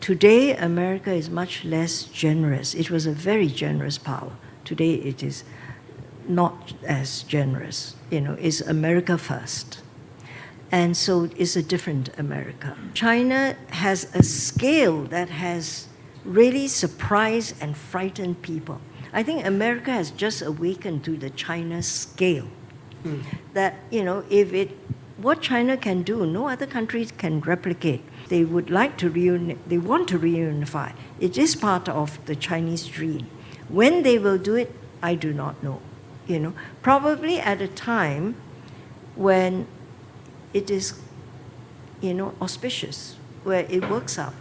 Today, America is much less generous. It was a very generous power. Today, it is not as generous. It's America first. And so it's a different America. China has a scale that has really surprised and frightened people. I think America has just awakened to the China scale. That, what China can do, no other countries can replicate. They would like to they want to reunify. It is part of the Chinese dream. When they will do it, I do not know. Probably at a time when it is, auspicious, where it works out.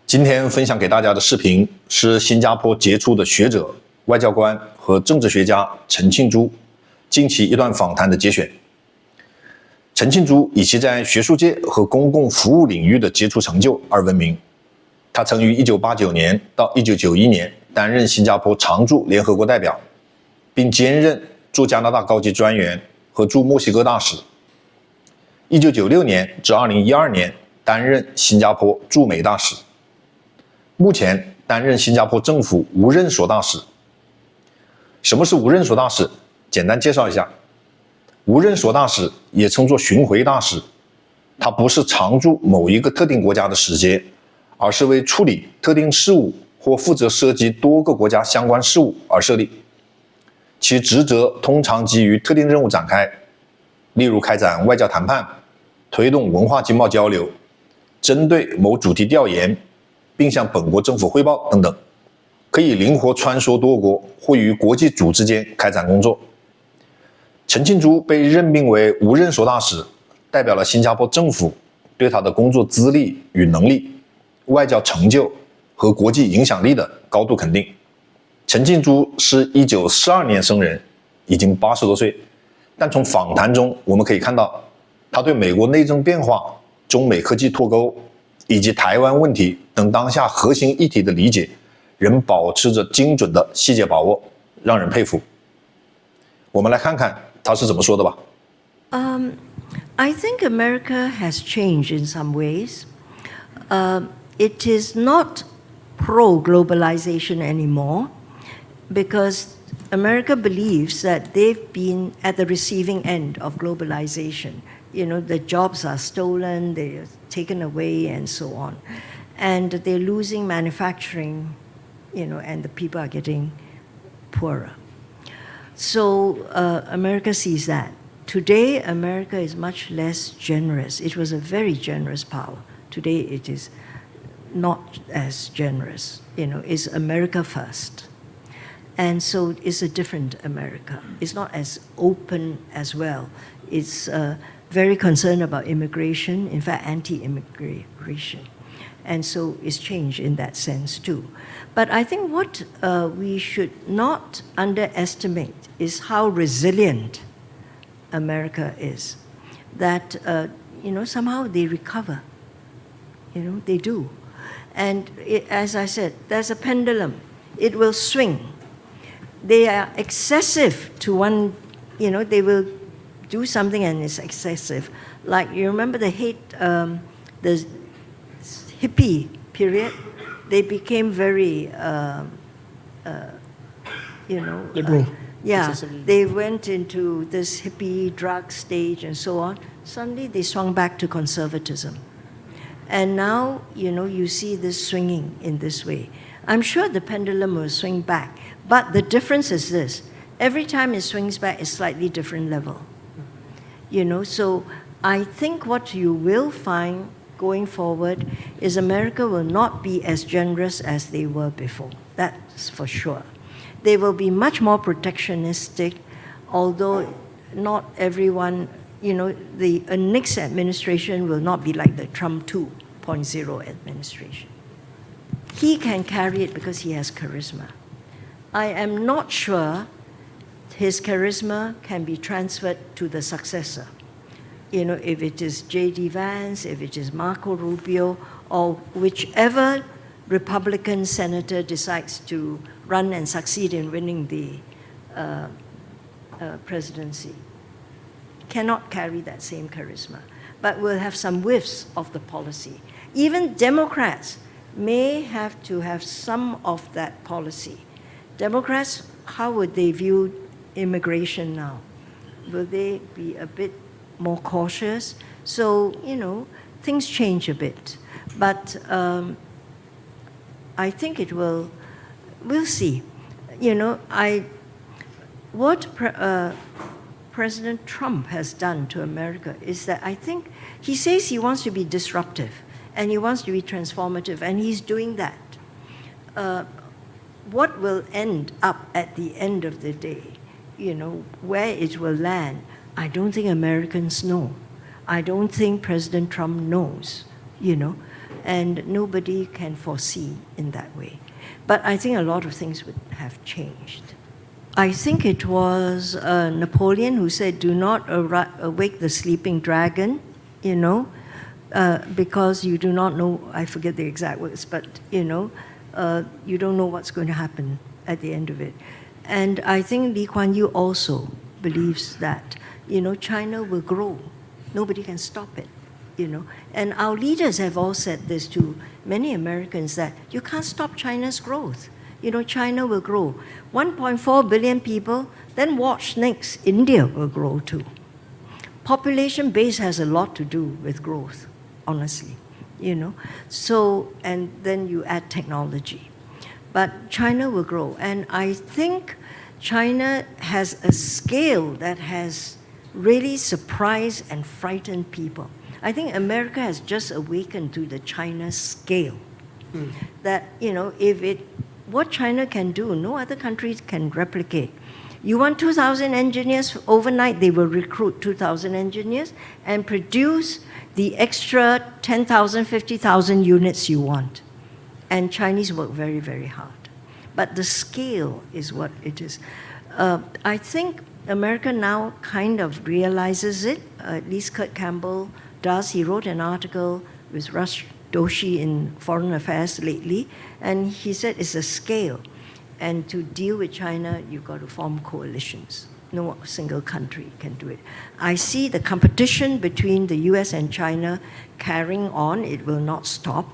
今天分享给大家的视频是新加坡杰出的学者、外交官和政治学家陈庆珠近期一段访谈的节选。陈庆珠以其在学术界和公共服务领域的杰出成就而闻名。他曾于1989年到1991年担任新加坡常驻联合国代表，并兼任驻加拿大高级专员和驻墨西哥大使。1996年至2012年担任新加坡驻美大使，目前担任新加坡政府无任所大使。什么是无任所大使？简单介绍一下。无任所大使也称作巡回大使，他不是常驻某一个特定国家的使节，而是为处理特定事务或负责涉及多个国家相关事务而设立。其职责通常基于特定任务展开，例如开展外交谈判、推动文化经贸交流、针对某主题调研，并向本国政府汇报等等，可以灵活穿梭多国或与国际组织间开展工作。陈庆珠被任命为无任所大使，代表了新加坡政府对他的工作资历与能力、外交成就和国际影响力的高度肯定。陈庆珠是1942年生人，已经80多岁，但从访谈中我们可以看到，他对美国内政变化、中美科技脱钩以及台湾问题等当下核心议题的理解，仍保持着精准的细节把握，让人佩服。我们来看看他是怎么说的吧。I think America has changed in some ways. It is not pro-globalization anymore because America believes that they've been at the receiving end of globalization. The jobs are stolen, they're taken away, and so on. And they're losing manufacturing, and the people are getting poorer. So America sees that. Today, America is much less generous. It was a very generous power. Today, it is not as generous. It's America first. And so it's a different America. It's not as open as well. It's very concerned about immigration, in fact, anti-immigration. And so it's changed in that sense too. But I think what we should not underestimate is how resilient America is. That, somehow they recover. They do. And as I said, there's a pendulum. It will swing. They are excessive to one, they will do something and it's excessive. Like, you remember the hippie period? They became very, liberal. They went into this hippie drug stage and so on. Suddenly they swung back to conservatism. And now, you see this swinging in this way. I'm sure the pendulum will swing back. But the difference is this. Every time it swings back, it's slightly different level. So I think what you will find going forward is America will not be as generous as they were before. That's for sure. They will be much more protectionistic, although not everyone, the next administration will not be like the Trump 2.0 administration. He can carry it because he has charisma. I am not sure his charisma can be transferred to the successor. If it is J.D. Vance, if it is Marco Rubio, or whichever Republican senator decides to run and succeed in winning the presidency, cannot carry that same charisma, but will have some whiffs of the policy. Even Democrats may have to have some of that policy. Democrats, how would they view immigration now? Will they be a bit more cautious? So, things change a bit. But I think it will, we'll see. What President Trump has done to America is that I think he says he wants to be disruptive and he wants to be transformative, and he's doing that. What will end up at the end of the day, where it will land, I don't think Americans know. I don't think President Trump knows, and nobody can foresee in that way. But I think a lot of things would have changed. I think it was Napoleon who said, do not awake the sleeping dragon, because you do not know, I forget the exact words, but, you don't know what's going to happen at the end of it. And I think Lee Kuan Yew also believes that, China will grow. Nobody can stop it, And our leaders have all said this to many Americans, that you can't stop China's growth. China will grow. 1.4 billion people, then watch next, India will grow too. Population base has a lot to do with growth, honestly, So, and then you add technology. But China will grow. And I think China has a scale that has really surprised and frightened people. I think America has just awakened to the China scale. That, what China can do, no other countries can replicate. You want 2,000 engineers overnight, they will recruit 2,000 engineers and produce the extra 10,000, 50,000 units you want. And Chinese work very, very hard. But the scale is what it is. I think America now kind of realizes it, at least Kurt Campbell does. He wrote an article with Rush Doshi in Foreign Affairs lately, and he said it's a scale. And to deal with China, you've got to form coalitions. No single country can do it. I see the competition between the US and China carrying on. It will not stop,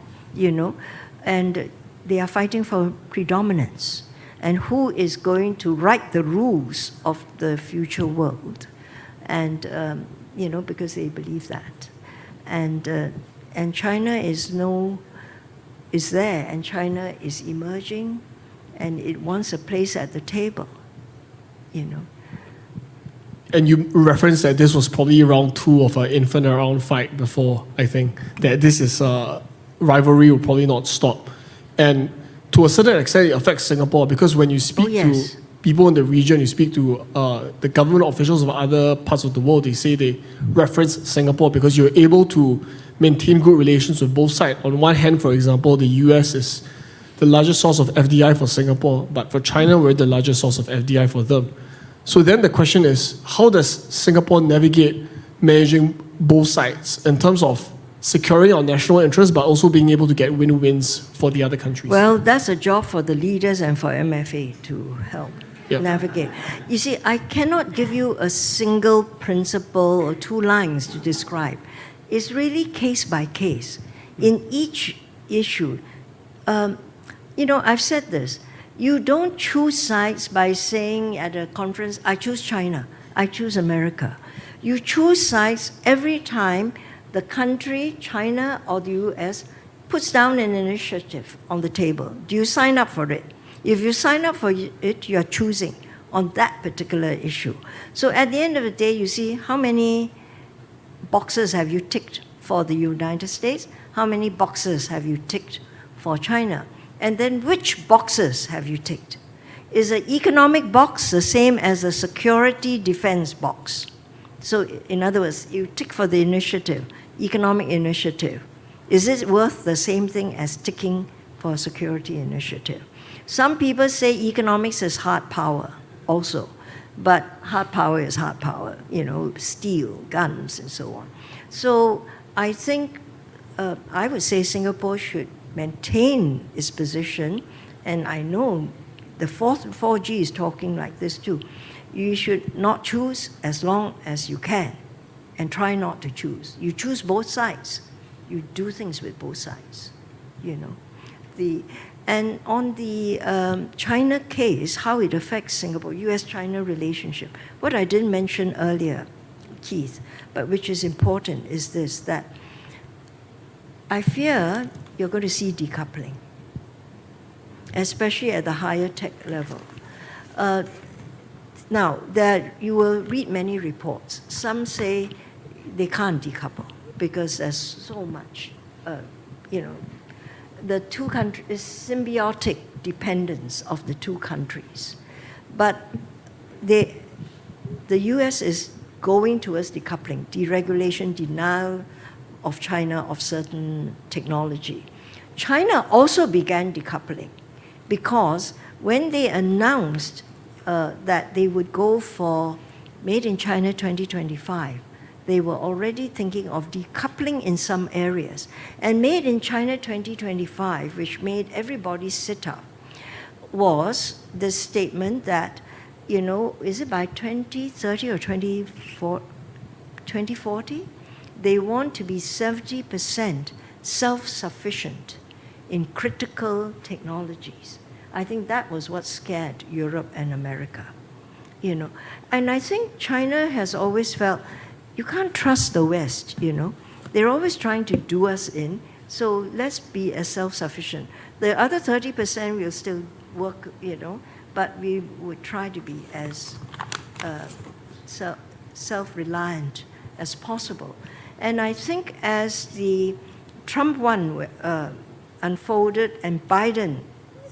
and they are fighting for predominance. And who is going to write the rules of the future world? And, because they believe that. And China is there, and China is emerging, and it wants a place at the table, And you referenced that this was probably round 2 of an infant around fight before, I think, that this is rivalry will probably not stop. And to a certain extent, it affects Singapore, because when you speak to people in the region, you speak to the government officials of other parts of the world, they say they reference Singapore because you're able to maintain good relations with both sides. On one hand, for example, the US is the largest source of FDI for Singapore, but for China, we're the largest source of FDI for them. So then the question is, how does Singapore navigate managing both sides in terms of securing our national interests, but also being able to get win-wins for the other countries? Well, that's a job for the leaders and for MFA to help navigate. You see, I cannot give you a single principle or 2 lines to describe. It's really case by case. In each issue, I've said this. You don't choose sides by saying at a conference, I choose China, I choose America. You choose sides every time the country, China or the US, puts down an initiative on the table. Do you sign up for it? If you sign up for it, you're choosing on that particular issue. So at the end of the day, you see how many boxes have you ticked for the United States? How many boxes have you ticked for China? And then which boxes have you ticked? Is an economic box the same as a security defense box? So in other words, you tick for the initiative, economic initiative. Is it worth the same thing as ticking for a security initiative? Some people say economics is hard power also, but hard power is hard power, steel, guns, and so on. So I think I would say Singapore should maintain its position, and I know the 4G is talking like this too. You should not choose as long as you can, and try not to choose. You choose both sides. You do things with both sides, And on the China case, how it affects Singapore, U.S.-China relationship, what I didn't mention earlier, Keith, but which is important is this, that I fear you're going to see decoupling, especially at the higher tech level. Now, you will read many reports. Some say they can't decouple because there's so much, the two countries, symbiotic dependence of the two countries. But the US is going towards decoupling, deregulation, denial of China of certain technology. China also began decoupling because when they announced that they would go for Made in China 2025, they were already thinking of decoupling in some areas. And Made in China 2025, which made everybody sit up, was the statement that, is it by 2030 or 2040? They want to be 70% self-sufficient in critical technologies. I think that was what scared Europe and America, And I think China has always felt, you can't trust the West, They're always trying to do us in, so let's be as self-sufficient. The other 30% will still work, but we would try to be as self-reliant as possible. And I think as the Trump one unfolded and Biden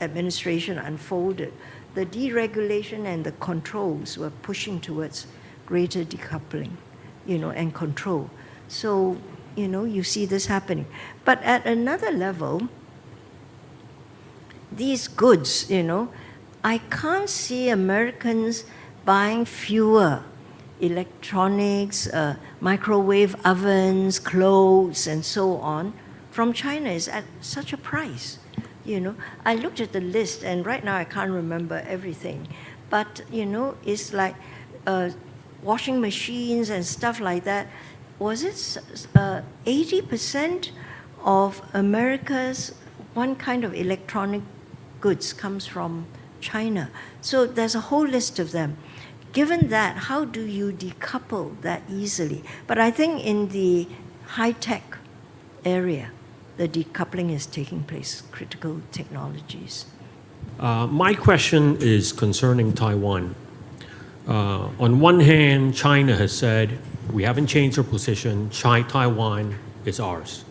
administration unfolded, the deregulation and the controls were pushing towards greater decoupling, and control. So, you see this happening. But at another level, these goods, I can't see Americans buying fewer electronics, microwave ovens, clothes, and so on from China is at such a price. I looked at the list, and right now I can't remember everything. But, it's like washing machines and stuff like that. Was it 80% of America's one kind of electronic goods comes from China? So there's a whole list of them. Given that, how do you decouple that easily? But I think in the high-tech area, the decoupling is taking place, critical technologies. My question is concerning Taiwan. On one hand, China has said, we haven't changed our position, Taiwan is ours.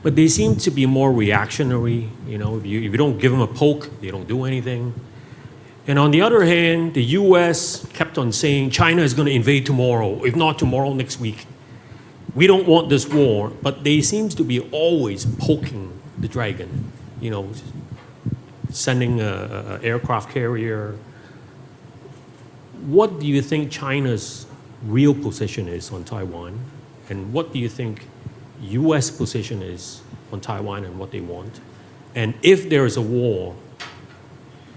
But they seem to be more reactionary. If you don't give them a poke, they don't do anything. And on the other hand, the US kept on saying China is going to invade tomorrow, if not tomorrow, next week. We don't want this war, but they seem to be always poking the dragon, sending an aircraft carrier. What do you think China's real position is on Taiwan? And what do you think US position is on Taiwan and what they want? And if there is a war,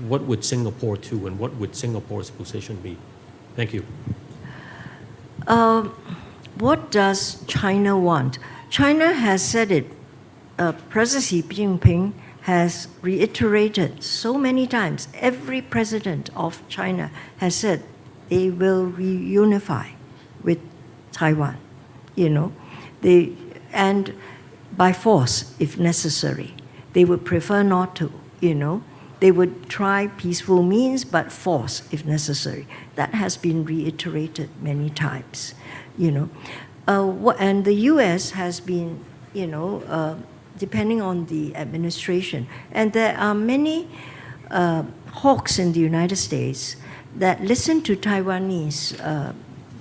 what would Singapore do and what would Singapore's position be? Thank you. What does China want? China has said it. President Xi Jinping has reiterated so many times. Every president of China has said they will reunify with Taiwan, and by force if necessary. They would prefer not to, They would try peaceful means, but force if necessary. That has been reiterated many times, And the U.S. has been, depending on the administration. And there are many hawks in the United States that listen to Taiwanese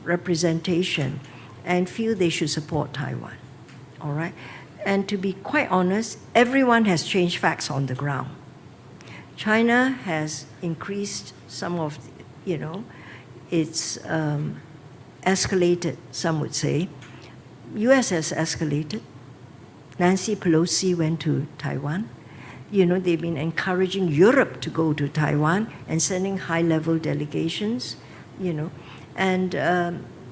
representation and feel they should support Taiwan, all right? And to be quite honest, everyone has changed facts on the ground. China has increased some of, it's escalated, some would say. U.S. has escalated. Nancy Pelosi went to Taiwan. They've been encouraging Europe to go to Taiwan and sending high-level delegations, And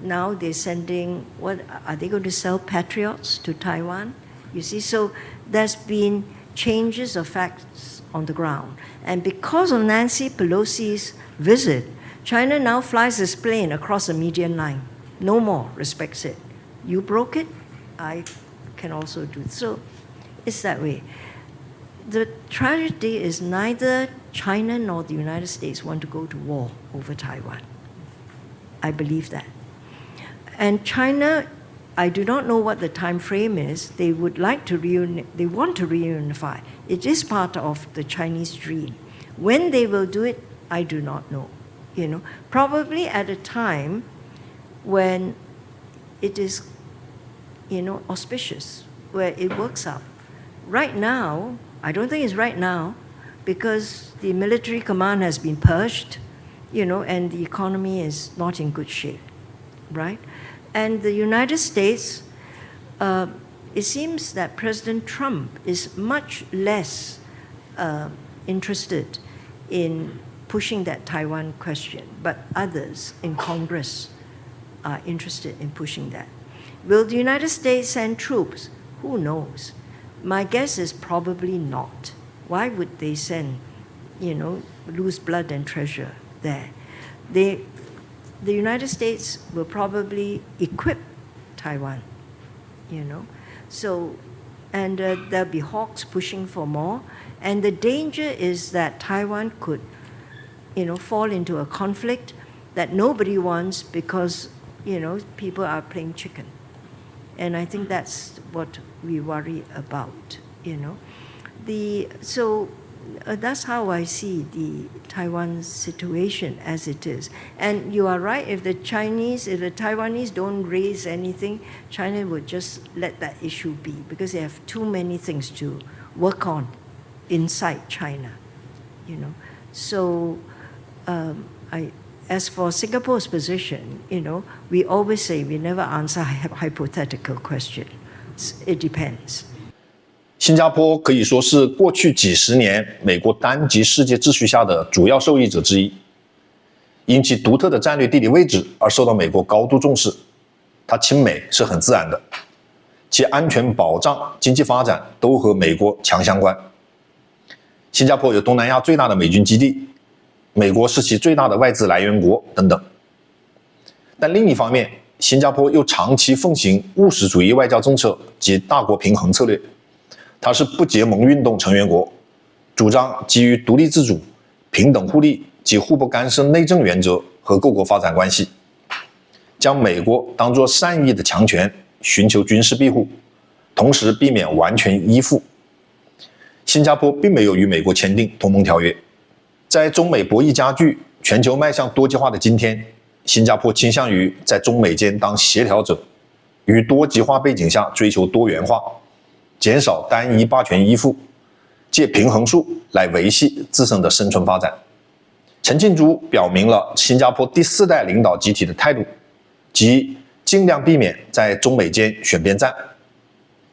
now they're sending, what are they going to sell Patriots to Taiwan? You see, so there's been changes of facts on the ground. And because of Nancy Pelosi's visit, China now flies its plane across the median line. No more respects it. You broke it, I can also do it. So it's that way. The tragedy is neither China nor the United States want to go to war over Taiwan. I believe that. And China, I do not know what the time frame is. They would like to they want to reunify. It is part of the Chinese dream. When they will do it, I do not know. Probably at a time when it is, auspicious, where it works out. Right now, I don't think it's right now, because the military command has been purged, and the economy is not in good shape, right? And the United States, it seems that President Trump is much less interested in pushing that Taiwan question, but others in Congress are interested in pushing that. Will the United States send troops? Who knows? My guess is probably not. Why would they send, lose blood and treasure there? The United States will probably equip Taiwan, So, and there'll be hawks pushing for more. And the danger is that Taiwan could, fall into a conflict that nobody wants because, people are playing chicken. And I think that's what we worry about, So that's how I see the Taiwan situation as it is. And you are right, if the Taiwanese don't raise anything, China would just let that issue be because they have too many things to work on inside China, So as for Singapore's position, we always say we never answer hypothetical questions. It depends. 新加坡可以说是过去几十年美国单极世界秩序下的主要受益者之一，因其独特的战略地理位置而受到美国高度重视。它亲美是很自然的，其安全保障、经济发展都和美国强相关。新加坡有东南亚最大的美军基地，美国是其最大的外资来源国等等。但另一方面，新加坡又长期奉行务实主义外交政策及大国平衡策略。它是不结盟运动成员国，主张基于独立自主、平等互利及互不干涉内政原则和各国发展关系，将美国当作善意的强权，寻求军事庇护，同时避免完全依附。新加坡并没有与美国签订同盟条约。在中美博弈加剧、全球迈向多极化的今天，新加坡倾向于在中美间当协调者，于多极化背景下追求多元化，减少单一霸权依附，借平衡术来维系自身的生存发展。陈庆珠表明了新加坡第4代领导集体的态度，即尽量避免在中美间选边站，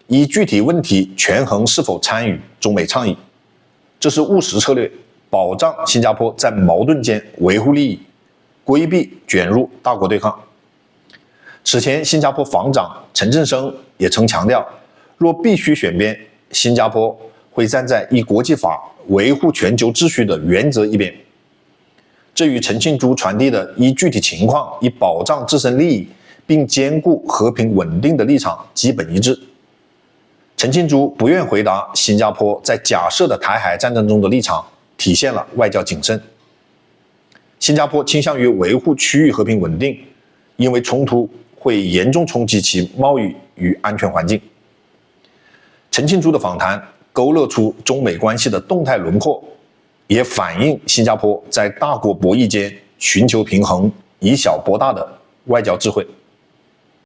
依具体问题权衡是否参与中美倡议。这是务实策略，保障新加坡在矛盾间维护利益，规避卷入大国对抗。此前，新加坡防长陈振声也曾强调，若必须选边，新加坡会站在依国际法维护全球秩序的原则一边。这与陈庆珠传递的依具体情况以保障自身利益并兼顾和平稳定的立场基本一致。陈庆珠不愿回答新加坡在假设的台海战争中的立场，体现了外交谨慎。新加坡倾向于维护区域和平稳定，因为冲突会严重冲击其贸易与安全环境。陈庆珠的访谈勾勒出中美关系的动态轮廓，也反映新加坡在大国博弈间寻求平衡、以小博大的外交智慧。